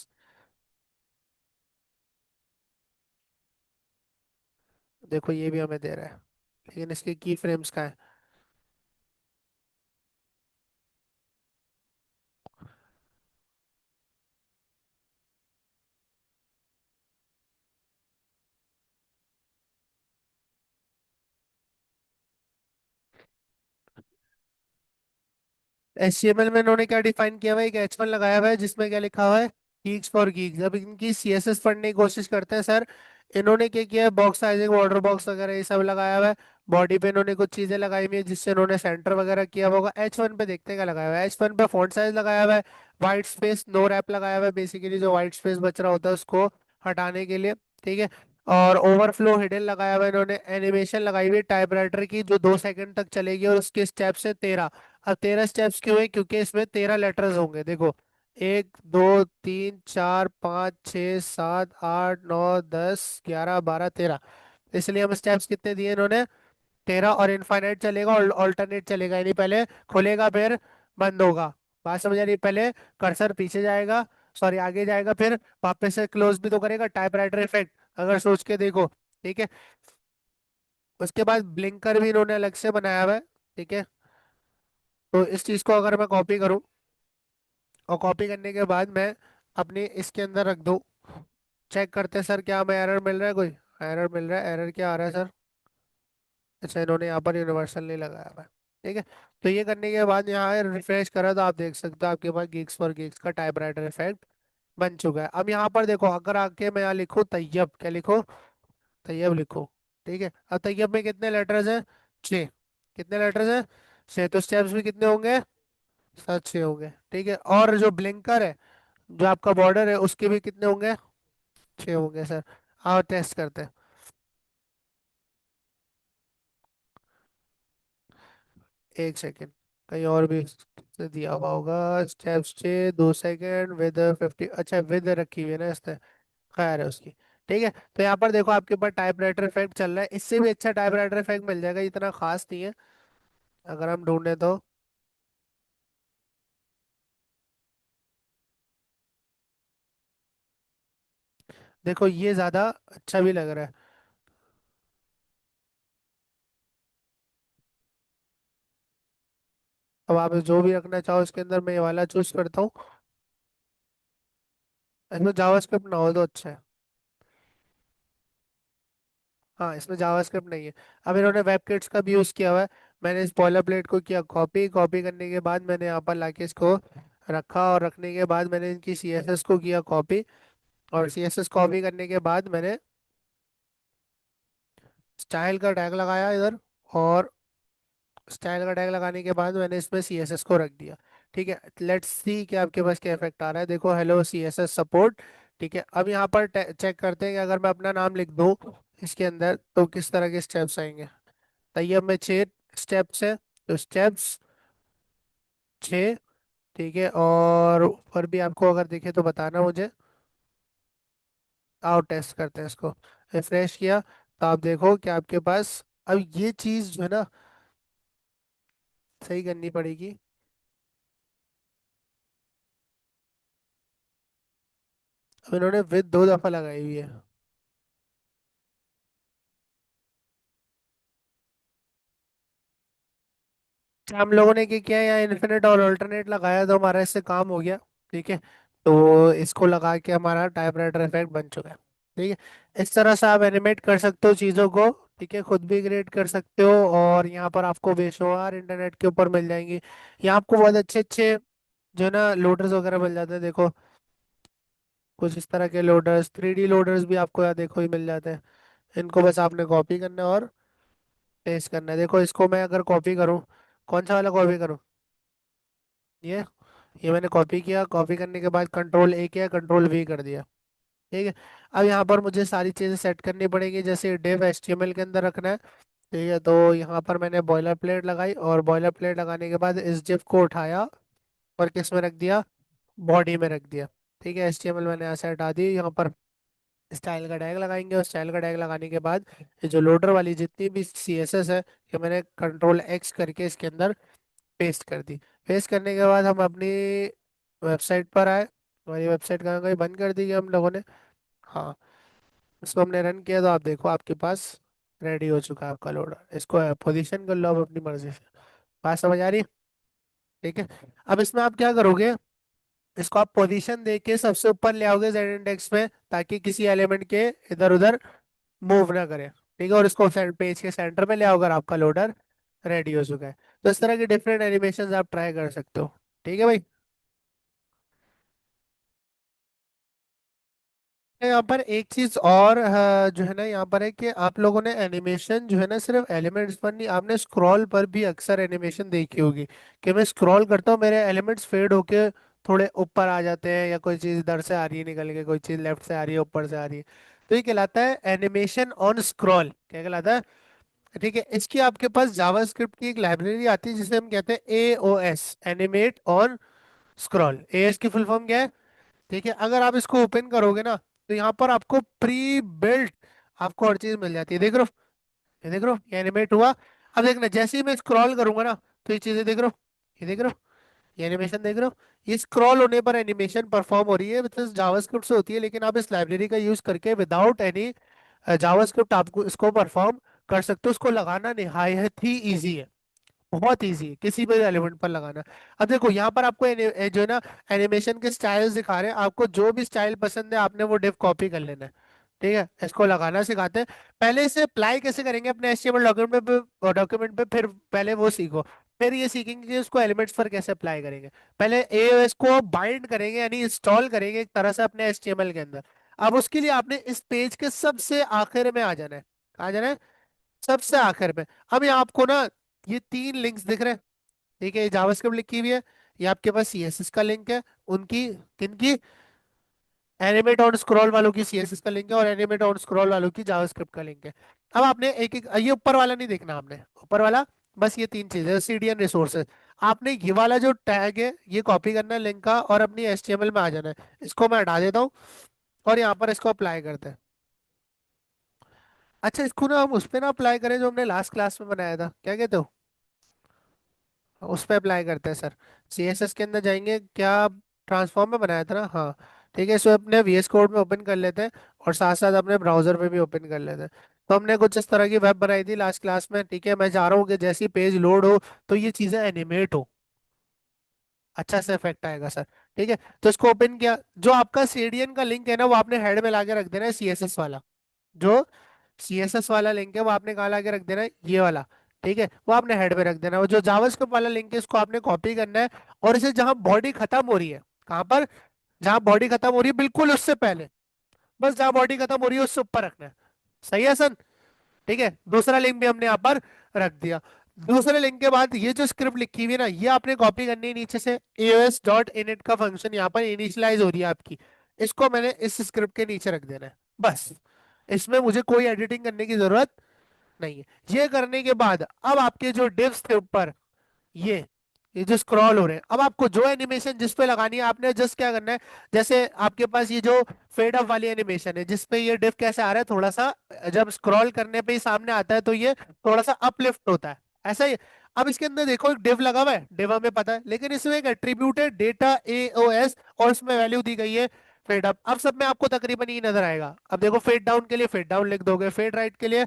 [SPEAKER 1] देखो ये भी हमें दे रहा है, लेकिन इसके की फ्रेम्स का है। HTML में इन्होंने क्या डिफाइन किया हुआ है, एक H1 लगाया हुआ है जिसमें क्या लिखा हुआ है, गीक्स फॉर गीक्स। अब इनकी CSS पढ़ने की कोशिश करते हैं सर। इन्होंने क्या किया है, बॉक्स साइजिंग, वाटर बॉक्स वगैरह ये सब लगाया हुआ है। बॉडी पे इन्होंने कुछ चीजें लगाई हुई है जिससे इन्होंने सेंटर वगैरह किया हुआ होगा। H1 पे देखते हैं क्या लगाया हुआ है। H1 पे फॉन्ट साइज लगाया हुआ है, वाइट स्पेस नो रैप लगाया हुआ है, बेसिकली जो वाइट स्पेस बच रहा होता है उसको हटाने के लिए। ठीक है, और ओवरफ्लो हिडन लगाया हुआ है इन्होंने। एनिमेशन लगाई हुई है टाइपराइटर की जो 2 सेकंड तक चलेगी, और उसके स्टेप्स है 13। अब 13 स्टेप्स क्यों है, क्योंकि इसमें 13 लेटर्स होंगे। देखो, 1 2 3 4 5 6 7 8 9 10 11 12 13, इसलिए हम स्टेप्स कितने दिए इन्होंने, 13। और इनफाइनाइट चलेगा और ऑल्टरनेट चलेगा, यानी पहले खुलेगा फिर बंद होगा। बात समझ आ रही है? पहले कर्सर पीछे जाएगा, सॉरी आगे जाएगा, फिर वापस से क्लोज भी तो करेगा, टाइपराइटर इफेक्ट, अगर सोच के देखो। ठीक है, उसके बाद ब्लिंकर भी इन्होंने अलग से बनाया हुआ है। ठीक है, तो इस चीज को अगर मैं कॉपी करूँ, और कॉपी करने के बाद मैं अपने इसके अंदर रख दूँ, चेक करते हैं सर क्या हमें एरर मिल रहा है, कोई एरर मिल रहा है, एरर क्या आ रहा है सर। अच्छा, इन्होंने यहाँ पर यूनिवर्सल नहीं लगाया हुआ है। ठीक है, तो ये करने के बाद यहाँ रिफ्रेश करा तो आप देख सकते हो आपके पास गीक्स फॉर गीक्स का टाइपराइटर इफेक्ट बन चुका है। अब यहाँ पर देखो, अगर आके मैं यहाँ लिखूँ तैयब, क्या लिखो, तैयब लिखो। ठीक है, अब तैयब में कितने लेटर्स हैं, 6। कितने लेटर्स हैं, 6। तो स्टेप्स भी कितने होंगे, सात छः होंगे, ठीक है। और जो ब्लिंकर है, जो आपका बॉर्डर है, उसके भी कितने होंगे? छः होंगे सर। आओ टेस्ट करते हैं। एक सेकेंड, कहीं और भी से दिया हुआ होगा। स्टेप्स 6, 2 सेकेंड, विद 50, अच्छा विद रखी हुई है ना इसने, खैर है उसकी। ठीक है। तो यहाँ पर देखो आपके पास टाइपराइटर इफेक्ट चल रहा है, इससे भी अच्छा टाइपराइटर इफेक्ट मिल जाएगा, इतना खास नहीं है अगर हम ढूंढे तो। देखो ये ज्यादा अच्छा भी लग रहा है। अब आप जो भी रखना चाहो इसके अंदर, मैं ये वाला चूज करता हूँ। इसमें जावास्क्रिप्ट ना हो तो अच्छा है। हाँ, इसमें जावास्क्रिप्ट नहीं है। अब इन्होंने वेबकिट्स का भी यूज़ किया हुआ है। मैंने इस बॉयलर प्लेट को किया कॉपी, कॉपी करने के बाद मैंने यहाँ पर लाके इसको रखा, और रखने के बाद मैंने इनकी सीएसएस को किया कॉपी, और सीएसएस कॉपी करने के बाद मैंने स्टाइल का टैग लगाया इधर, और स्टाइल का टैग लगाने के बाद मैंने इसमें सीएसएस को रख दिया। ठीक है, लेट्स सी कि आपके पास क्या इफेक्ट आ रहा है। देखो, हेलो सीएसएस सपोर्ट। ठीक है, अब यहाँ पर चेक करते हैं कि अगर मैं अपना नाम लिख दूँ इसके अंदर तो किस तरह के स्टेप्स आएंगे। तैयब में 6 स्टेप्स है, तो स्टेप्स 6। ठीक है, और ऊपर भी आपको अगर दिखे तो बताना मुझे। आओ टेस्ट करते हैं इसको। रिफ्रेश किया तो आप देखो कि आपके पास अब ये चीज़ जो है ना, सही करनी पड़ेगी। अब इन्होंने विद 2 दफा लगाई हुई है। अच्छा, हम लोगों ने क्या किया, यहाँ इन्फिनिट और अल्टरनेट लगाया तो हमारा इससे काम हो गया। ठीक है, तो इसको लगा के हमारा टाइपराइटर इफेक्ट बन चुका है। ठीक है, इस तरह से आप एनिमेट कर सकते हो चीज़ों को। ठीक है, खुद भी क्रिएट कर सकते हो, और यहाँ पर आपको बेशुमार इंटरनेट के ऊपर मिल जाएंगी। यहाँ आपको बहुत अच्छे अच्छे जो है ना लोडर्स वगैरह मिल जाते हैं, देखो कुछ इस तरह के लोडर्स, 3D लोडर्स भी आपको यहाँ देखो ही मिल जाते हैं। इनको बस आपने कॉपी करना है और पेस्ट करना है। देखो इसको मैं अगर कॉपी करूँ, कौन सा वाला कॉपी करूँ? ये ये मैंने कॉपी किया, कॉपी करने के बाद कंट्रोल A किया, कंट्रोल V कर दिया। ठीक है, अब यहाँ पर मुझे सारी चीज़ें सेट करनी पड़ेगी, जैसे डिव HTML के अंदर रखना है। ठीक है, तो यहाँ पर मैंने बॉयलर प्लेट लगाई, और बॉयलर प्लेट लगाने के बाद इस div को उठाया और किस में रख दिया, बॉडी में रख दिया। ठीक है, HTML मैंने यहाँ से हटा दी। यहाँ पर स्टाइल का टैग लगाएंगे, और स्टाइल का टैग लगाने के बाद ये जो लोडर वाली जितनी भी CSS है, ये मैंने कंट्रोल X करके इसके अंदर पेस्ट कर दी। पेस्ट करने के बाद हम अपनी वेबसाइट पर आए। हमारी वेबसाइट कहाँ गई, बंद कर दी है हम लोगों ने। हाँ, इसको हमने रन किया तो आप देखो आपके पास रेडी हो चुका है आपका लोडर। इसको पोजीशन कर लो आप अपनी मर्जी से। बात समझ आ रही है? ठीक है, अब इसमें आप क्या करोगे, इसको आप पोजीशन दे के सबसे ऊपर ले आओगे जेड इंडेक्स में, ताकि किसी एलिमेंट के इधर उधर मूव ना करे। ठीक है, और इसको पेज के सेंटर में ले आओ, अगर आपका लोडर रेडी हो चुका है। तो इस तरह के डिफरेंट एनिमेशन आप ट्राई कर सकते हो। ठीक है भाई। यहाँ पर एक चीज और जो है ना, यहाँ पर है कि आप लोगों ने एनिमेशन जो है ना, सिर्फ एलिमेंट्स पर नहीं, आपने स्क्रॉल पर भी अक्सर एनिमेशन देखी होगी कि मैं स्क्रॉल करता हूँ, मेरे एलिमेंट्स फेड होके थोड़े ऊपर आ जाते हैं, या कोई चीज इधर से आ रही है निकल के, कोई चीज लेफ्ट से आ रही है, ऊपर से आ रही है। तो ये कहलाता है एनिमेशन ऑन स्क्रॉल। क्या कहलाता है? ठीक है, इसकी आपके पास जावास्क्रिप्ट की एक लाइब्रेरी आती है जिसे हम कहते हैं AOS, animate on scroll. AS की फुल फॉर्म क्या है? ठीक है, अगर आप इसको ओपन करोगे ना, तो यहाँ पर आपको प्री बिल्ट आपको हर चीज मिल जाती है। देख रहे हो, ये देख रहे हो, ये एनिमेट हुआ। अब देखना, जैसे ही मैं स्क्रॉल करूंगा ना, तो ये चीजें देख रहे हो, ये देख रहे हो, ये एनिमेशन देख रहे हो। ये स्क्रॉल होने पर एनिमेशन परफॉर्म हो रही है, मतलब जावास्क्रिप्ट से होती है, लेकिन आप इस लाइब्रेरी का यूज करके विदाउट एनी जावास्क्रिप्ट आपको इसको परफॉर्म कर सकते हो। उसको लगाना निहायत ही ईजी है, बहुत इजी है किसी भी एलिमेंट पर लगाना। अब देखो यहाँ पर आपको जो है ना, एनिमेशन के स्टाइल्स दिखा रहे हैं, आपको जो भी स्टाइल पसंद है आपने वो डिव कॉपी कर लेना है। ठीक है, इसको लगाना सिखाते हैं। पहले इसे अप्लाई कैसे करेंगे अपने HTML डॉक्यूमेंट पे, फिर पहले वो सीखो। फिर ये सीखेंगे कि उसको एलिमेंट्स पर कैसे अप्लाई करेंगे। पहले AOS को बाइंड करेंगे, यानी इंस्टॉल करेंगे एक तरह से अपने HTML के अंदर। अब उसके लिए आपने इस पेज के सबसे आखिर में आ जाना है। कहाँ जाना है? सबसे आखिर में। अब ये आपको ना, ये 3 लिंक्स दिख रहे हैं। ठीक है, ये जावास्क्रिप्ट लिखी हुई है, ये आपके पास सीएसएस का लिंक है उनकी, किनकी, एनिमेट ऑन स्क्रॉल वालों की सीएसएस का लिंक है, और एनिमेट ऑन स्क्रॉल वालों की जावास्क्रिप्ट का लिंक है। अब आपने एक एक, ये ऊपर वाला नहीं देखना आपने, ऊपर वाला बस ये तीन चीजें, सीडीएन रिसोर्सेज। आपने ये वाला जो टैग है ये कॉपी करना है लिंक का, और अपनी एचटीएमएल में आ जाना है। इसको मैं हटा देता हूँ, और यहाँ पर इसको अप्लाई करते हैं। अच्छा, इसको ना हम उस पे ना अप्लाई करें जो हमने लास्ट क्लास में बनाया था, क्या कहते हो? उस पे अप्लाई करते हैं सर। सीएसएस के अंदर जाएंगे क्या, ट्रांसफॉर्म में बनाया था ना, हाँ। ठीक है, इसको अपने वीएस कोड में ओपन कर लेते हैं, और साथ साथ अपने ब्राउजर में भी ओपन कर लेते हैं। तो हमने कुछ इस तरह की वेब बनाई थी लास्ट क्लास में। ठीक है, मैं चाह रहा हूँ कि जैसी पेज लोड हो तो ये चीज़ें एनिमेट हो, अच्छा से इफेक्ट आएगा सर। ठीक है, तो इसको ओपन किया, जो आपका सीडीएन का लिंक है ना वो आपने हेड में लाके रख देना है, सीएसएस वाला। जो सीएसएस वाला लिंक है वो आपने कहाँ लाके रख देना है, ये वाला। ठीक है, वो आपने हेड में रख देना है। वो जो जावास्क्रिप्ट वाला लिंक है इसको आपने कॉपी करना है, और इसे जहां बॉडी खत्म हो रही है, कहाँ पर, जहां बॉडी खत्म हो रही है बिल्कुल उससे पहले, बस जहां बॉडी खत्म हो रही है उससे ऊपर रखना है। सही है सर? ठीक है, दूसरा लिंक भी हमने यहाँ पर रख दिया। दूसरे लिंक के बाद ये जो स्क्रिप्ट लिखी हुई है ना, ये आपने कॉपी करनी है नीचे से। एओएस डॉट इनिट का फंक्शन यहाँ पर इनिशियलाइज हो रही है आपकी, इसको मैंने इस स्क्रिप्ट के नीचे रख देना है बस। इसमें मुझे कोई एडिटिंग करने की जरूरत नहीं है। ये करने के बाद अब आपके जो डिव्स थे ऊपर, ये ये जो स्क्रॉल हो रहे हैं, अब आपको जो एनिमेशन जिस पे लगानी है आपने जस्ट क्या करना है, जैसे आपके पास ये जो फेड अप वाली एनिमेशन है जिसपे ये डिव कैसे आ रहा है, थोड़ा सा जब स्क्रॉल करने पे ही सामने आता है तो ये थोड़ा सा अपलिफ्ट होता है, ऐसा ही। अब इसके अंदर देखो एक डिव लगा हुआ है, डिव हमें पता है, लेकिन इसमें एक एट्रीब्यूट है डेटा एओएस, और इसमें वैल्यू दी गई है फेड अप। अब सब में आपको तकरीबन ये नजर आएगा। अब देखो फेड डाउन के लिए फेड डाउन लिख दोगे, फेड राइट के लिए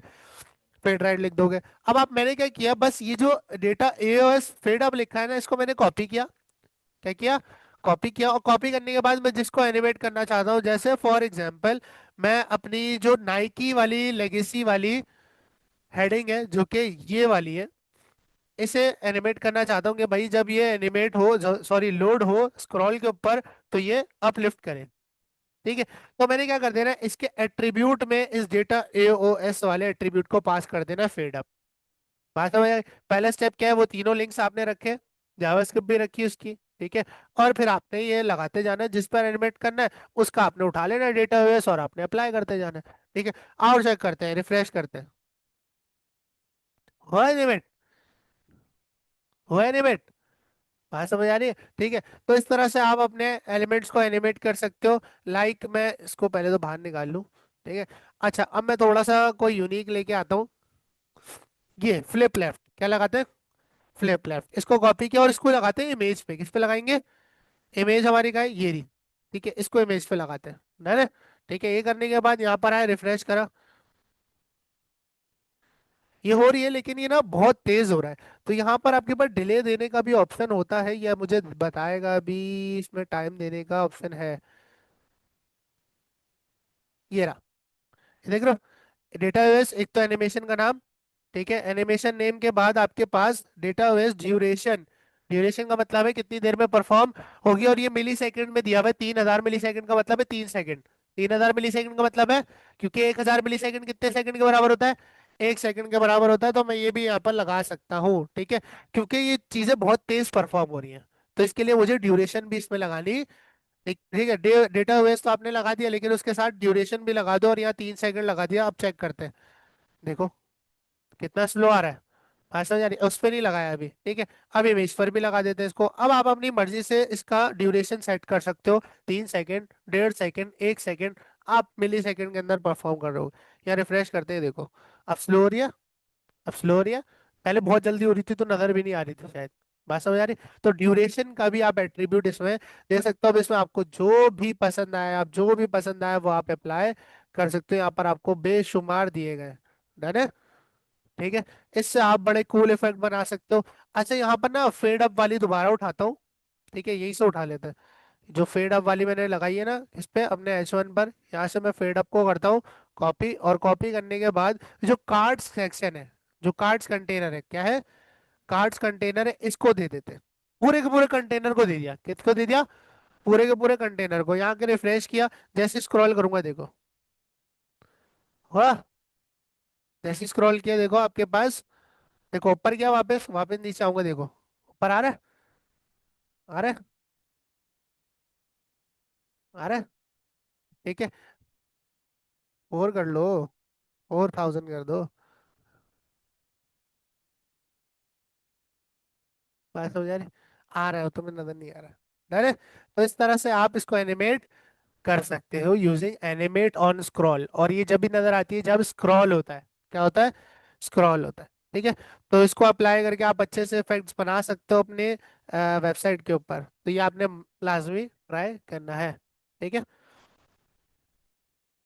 [SPEAKER 1] फेड राइट लिख दोगे। अब आप, मैंने क्या किया, बस ये जो डेटा एओएस फेड अप लिखा है ना इसको मैंने कॉपी किया। क्या किया? कॉपी किया, और कॉपी करने के बाद मैं जिसको एनिमेट करना चाहता हूँ, जैसे फॉर एग्जांपल मैं अपनी जो नाइकी वाली लेगेसी वाली हेडिंग है जो कि ये वाली है, इसे एनिमेट करना चाहता हूँ कि भाई जब ये एनिमेट हो, सॉरी लोड हो स्क्रॉल के ऊपर, तो ये अपलिफ्ट करे। ठीक है, तो मैंने क्या कर देना है, इसके एट्रीब्यूट में इस डेटा एओएस वाले एट्रीब्यूट को पास कर देना फेड अप। बात समझ आई? पहला स्टेप क्या है, वो तीनों लिंक्स आपने रखे, जावास्क्रिप्ट भी रखी उसकी। ठीक है, और फिर आपने ये लगाते जाना है, जिस पर एनिमेट करना है उसका आपने उठा लेना है डेटाबेस, और आपने अप्लाई करते जाना है। ठीक है, और चेक करते हैं, रिफ्रेश करते हैं, हुआ एनिमेट, हुआ एनिमेट। बात समझ आ रही है? ठीक है, तो इस तरह से आप अपने एलिमेंट्स को एनिमेट कर सकते हो। लाइक मैं इसको पहले तो बाहर निकाल लूँ। ठीक है, अच्छा अब मैं थोड़ा सा कोई यूनिक लेके आता हूँ। ये फ्लिप लेफ्ट, क्या लगाते हैं, फ्लिप लेफ्ट, इसको कॉपी किया और इसको लगाते हैं इमेज पे। किस पे लगाएंगे? इमेज हमारी का है ये रही। ठीक है, इसको इमेज पे लगाते हैं, डन है। ठीक है, ये करने के बाद यहाँ पर आए, रिफ्रेश करा, ये हो रही है, लेकिन ये ना बहुत तेज हो रहा है। तो यहाँ पर आपके पास डिले देने का भी ऑप्शन होता है, या मुझे बताएगा अभी, इसमें टाइम देने का ऑप्शन है, ये रहा। ये देख रहे हो, डेटा ओएस, एक तो एनिमेशन का नाम। ठीक है, एनिमेशन नेम के बाद आपके पास डेटा ओएस ड्यूरेशन, ड्यूरेशन का मतलब है कितनी देर में परफॉर्म होगी, और ये मिली सेकेंड में दिया हुआ है। 3000 मिली सेकेंड का मतलब है 3 सेकंड। 3000 मिली सेकेंड का मतलब है, क्योंकि 1000 मिली सेकेंड कितने सेकंड के बराबर होता है, 1 सेकंड के बराबर होता है। तो मैं ये भी यहाँ पर लगा सकता हूँ। ठीक है, क्योंकि ये चीजें बहुत तेज परफॉर्म हो रही हैं, तो इसके लिए मुझे ड्यूरेशन भी इसमें लगानी। ठीक ठीक है, डेटा ओएस तो आपने लगा दिया, लेकिन उसके साथ ड्यूरेशन भी लगा दो, और यहाँ 3 सेकंड लगा दिया। अब चेक करते हैं, देखो कितना स्लो आ रहा है। बात समझ आ रही है? उस पर नहीं लगाया अभी। ठीक है, अब इमेज पर भी लगा देते हैं इसको। अब आप अपनी मर्जी से इसका ड्यूरेशन सेट कर सकते हो, 3 सेकंड, 1.5 सेकंड, 1 सेकंड, आप मिली सेकंड के अंदर परफॉर्म कर रहे हो। या रिफ्रेश करते हैं, देखो अब स्लो हो रही है, अब स्लो हो रही है। पहले बहुत जल्दी हो रही थी तो नजर भी नहीं आ रही थी शायद। बात समझ आ रही? तो ड्यूरेशन का भी आप एट्रीब्यूट इसमें दे सकते हो। अब इसमें आपको जो भी पसंद आए, आप जो भी पसंद आए वो आप अप्लाई कर सकते हो। यहाँ पर आपको बेशुमार दिए गए, डन है। ठीक है, इससे आप बड़े कूल इफेक्ट बना सकते हो। अच्छा, यहाँ पर ना फेड अप वाली दोबारा उठाता हूँ। ठीक है, यही से उठा लेते हैं। जो फेड अप वाली मैंने लगाई है ना इस पे अपने H1 पर, यहाँ से मैं फेड अप को करता हूँ कॉपी, और कॉपी करने के बाद जो कार्ड्स सेक्शन है, जो कार्ड्स कंटेनर है, क्या है, कार्ड्स कंटेनर है, इसको दे देते हैं। पूरे के पूरे कंटेनर को दे दिया, किसको दे दिया, पूरे के पूरे कंटेनर को। यहाँ के रिफ्रेश किया, जैसे स्क्रॉल करूंगा देखो, हुआ, जैसे स्क्रॉल किया देखो आपके पास, देखो ऊपर गया, वापस वापस नीचे आऊंगा, देखो ऊपर आ रहा है। अरे, अरे, ठीक है, 4 कर लो, 4000 कर दो। बात समझ आ रही? आ रहा है, तुम्हें नजर नहीं आ रहा? डर है? तो इस तरह से आप इसको एनिमेट कर सकते हो यूजिंग एनिमेट ऑन स्क्रॉल। और ये जब भी नजर आती है जब स्क्रॉल होता है। क्या होता है? स्क्रॉल होता है। ठीक है। तो इसको अप्लाई करके आप अच्छे से इफेक्ट्स बना सकते हो अपने वेबसाइट के ऊपर। तो ये आपने लाजमी ट्राई करना है। ठीक है।